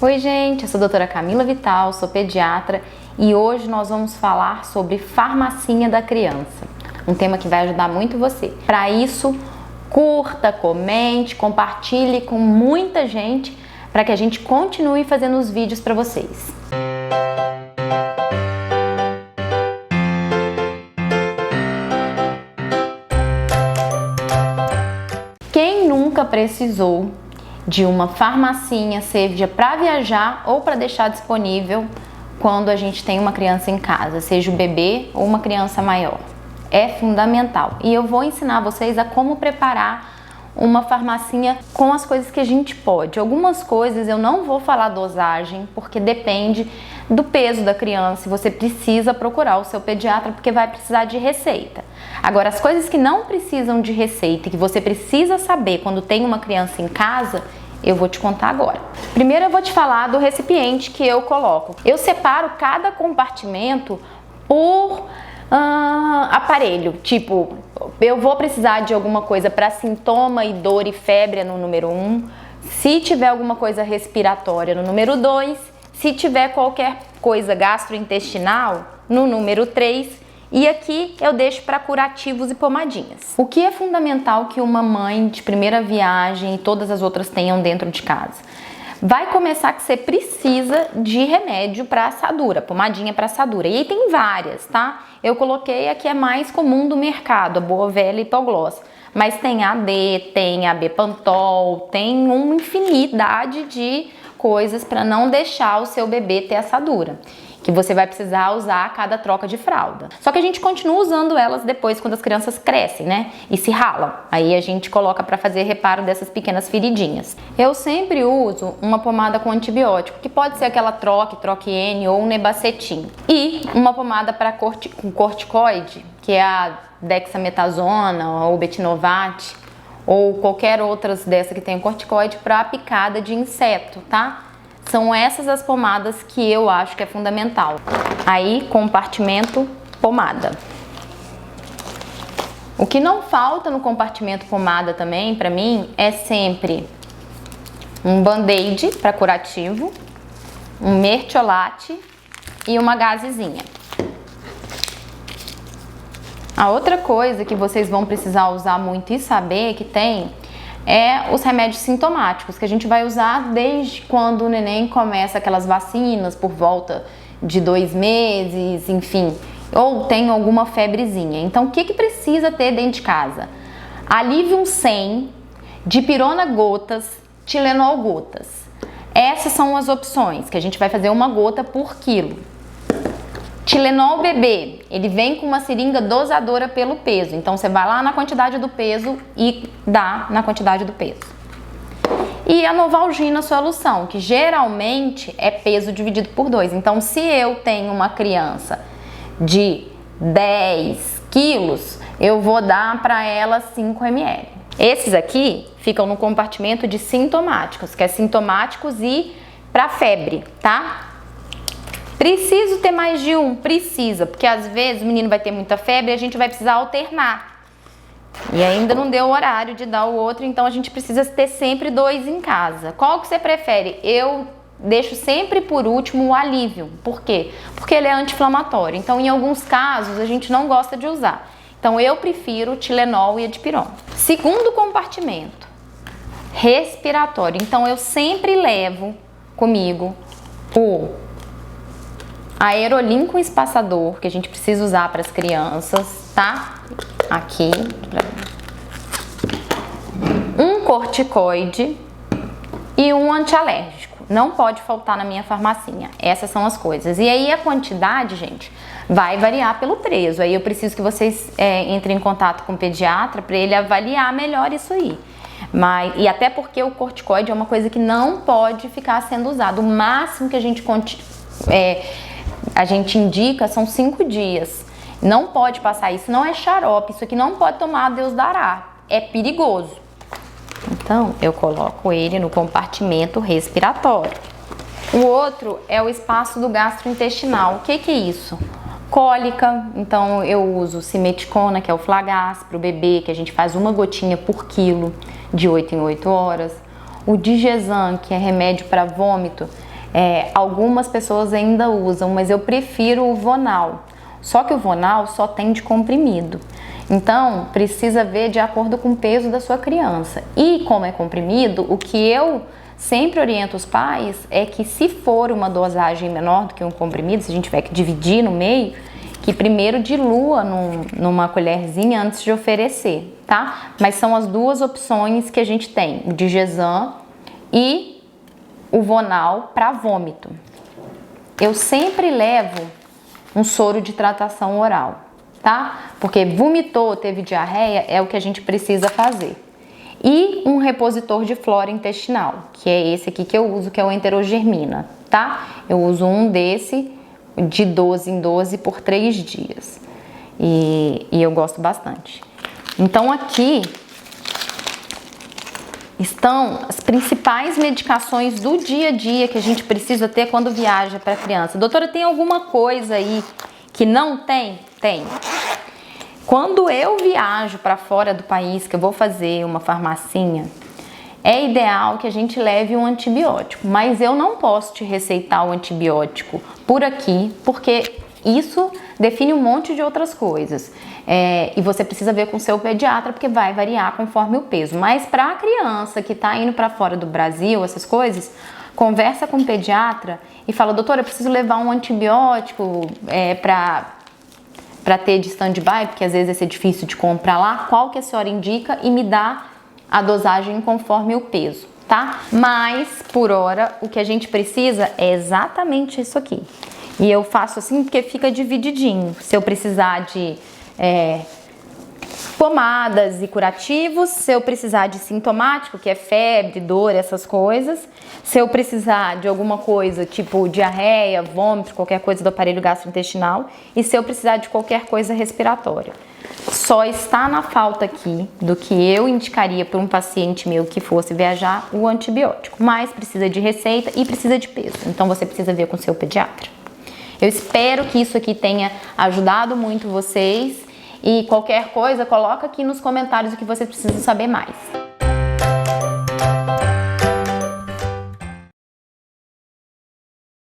Oi gente, eu sou a doutora Camila Vital, sou pediatra e hoje nós vamos falar sobre farmacinha da criança, um tema que vai ajudar muito você. Para isso, curta, comente, compartilhe com muita gente para que a gente continue fazendo os vídeos para vocês. Quem nunca precisou de uma farmacinha, seja para viajar ou para deixar disponível quando a gente tem uma criança em casa, seja o bebê ou uma criança maior? É fundamental. E eu vou ensinar vocês a como preparar uma farmacinha com as coisas que a gente pode. Algumas coisas eu não vou falar dosagem, porque depende do peso da criança e você precisa procurar o seu pediatra porque vai precisar de receita. Agora, as coisas que não precisam de receita e que você precisa saber quando tem uma criança em casa, eu vou te contar agora. Primeiro eu vou te falar do recipiente que eu coloco. Eu separo cada compartimento por aparelho, tipo, eu vou precisar de alguma coisa para sintoma e dor e febre no número 1, se tiver alguma coisa respiratória no número 2, se tiver qualquer coisa gastrointestinal no número 3, e aqui eu deixo para curativos e pomadinhas. O que é fundamental que uma mãe de primeira viagem e todas as outras tenham dentro de casa? Vai começar que você precisa de remédio para assadura, pomadinha para assadura. E aí tem várias, tá? Eu coloquei a que é mais comum do mercado, a boa velha Hipoglós. Mas tem AD, tem AB Pantol, tem uma infinidade de coisas para não deixar o seu bebê ter assadura, que você vai precisar usar a cada troca de fralda. Só que a gente continua usando elas depois quando as crianças crescem, né? E se ralam. Aí a gente coloca para fazer reparo dessas pequenas feridinhas. Eu sempre uso uma pomada com antibiótico, que pode ser aquela Troque-N ou Nebacetin. E uma pomada para com corticoide, que é a dexametasona ou Betinovat, ou qualquer outras dessa que tem corticoide para picada de inseto, tá? São essas as pomadas que eu acho que é fundamental. Aí, compartimento pomada. O que não falta no compartimento pomada também, pra mim, é sempre um band-aid para curativo, um mertiolate e uma gazezinha. A outra coisa que vocês vão precisar usar muito e saber que tem é os remédios sintomáticos, que a gente vai usar desde quando o neném começa aquelas vacinas por volta de 2 meses, enfim, ou tem alguma febrezinha. Então, o que precisa ter dentro de casa? Alivium 100, dipirona gotas, Tilenol gotas. Essas são as opções, que a gente vai fazer uma gota por quilo. Tilenol bebê, ele vem com uma seringa dosadora pelo peso, então você vai lá na quantidade do peso e dá na quantidade do peso. E a Novalgina solução, que geralmente é peso dividido por 2, então se eu tenho uma criança de 10 quilos, eu vou dar para ela 5 ml. Esses aqui ficam no compartimento de sintomáticos, que é sintomáticos e para febre, tá? Preciso ter mais de um? Precisa, porque às vezes o menino vai ter muita febre e a gente vai precisar alternar. E ainda não deu o horário de dar o outro, então a gente precisa ter sempre 2 em casa. Qual que você prefere? Eu deixo sempre por último o Alivium. Por quê? Porque ele é anti-inflamatório. Então, em alguns casos, a gente não gosta de usar. Então, eu prefiro o Tilenol e a dipirona. Segundo compartimento, respiratório. Então, eu sempre levo comigo o Aerolim com espaçador, que a gente precisa usar para as crianças, tá? Aqui. Um corticoide e um antialérgico. Não pode faltar na minha farmacinha. Essas são as coisas. E aí a quantidade, gente, vai variar pelo peso. Aí eu preciso que vocês entrem em contato com o pediatra para ele avaliar melhor isso aí. E até porque o corticoide é uma coisa que não pode ficar sendo usado. O máximo que a gente indica são 5 dias. Não pode passar isso, não é xarope. Isso aqui não pode tomar, Deus dará. É perigoso. Então, eu coloco ele no compartimento respiratório. O outro é o espaço do gastrointestinal. O que é isso? Cólica, então eu uso simeticona, que é o Flagás, para o bebê, que a gente faz uma gotinha por quilo, de 8 em 8 horas. O Digesan, que é remédio para vômito, Algumas pessoas ainda usam, mas eu prefiro o Vonal. Só que o Vonal só tem de comprimido. Então, precisa ver de acordo com o peso da sua criança. E como é comprimido, o que eu sempre oriento os pais é que, se for uma dosagem menor do que um comprimido, se a gente tiver que dividir no meio, que primeiro dilua numa colherzinha antes de oferecer, tá? Mas são as duas opções que a gente tem, o Digesan e o Vonal para vômito. Eu sempre levo um soro de hidratação oral, tá? Porque vomitou, teve diarreia, é o que a gente precisa fazer. E um repositor de flora intestinal, que é esse aqui que eu uso, que é o Enterogermina, tá? Eu uso um desse de 12 em 12 por 3 dias. E eu gosto bastante. Então aqui estão as principais medicações do dia a dia que a gente precisa ter quando viaja para criança. Doutora, tem alguma coisa aí que não tem? Tem. Quando eu viajo para fora do país, que eu vou fazer uma farmacinha, é ideal que a gente leve um antibiótico, mas eu não posso te receitar o antibiótico por aqui, porque isso define um monte de outras coisas. E você precisa ver com o seu pediatra, porque vai variar conforme o peso. Mas para a criança que está indo para fora do Brasil, essas coisas, conversa com o pediatra e fala: doutora, eu preciso levar um antibiótico para ter de stand-by, porque às vezes vai ser difícil de comprar lá. Qual que a senhora indica? E me dá a dosagem conforme o peso, tá? Mas, por hora, o que a gente precisa é exatamente isso aqui. E eu faço assim porque fica divididinho. Se eu precisar de pomadas e curativos, se eu precisar de sintomático, que é febre, dor, essas coisas, se eu precisar de alguma coisa tipo diarreia, vômito, qualquer coisa do aparelho gastrointestinal, e se eu precisar de qualquer coisa respiratória. Só está na falta aqui do que eu indicaria para um paciente meu que fosse viajar, o antibiótico, mas precisa de receita e precisa de peso, então você precisa ver com o seu pediatra. Eu espero que isso aqui tenha ajudado muito vocês, e qualquer coisa, coloca aqui nos comentários o que vocês precisam saber mais.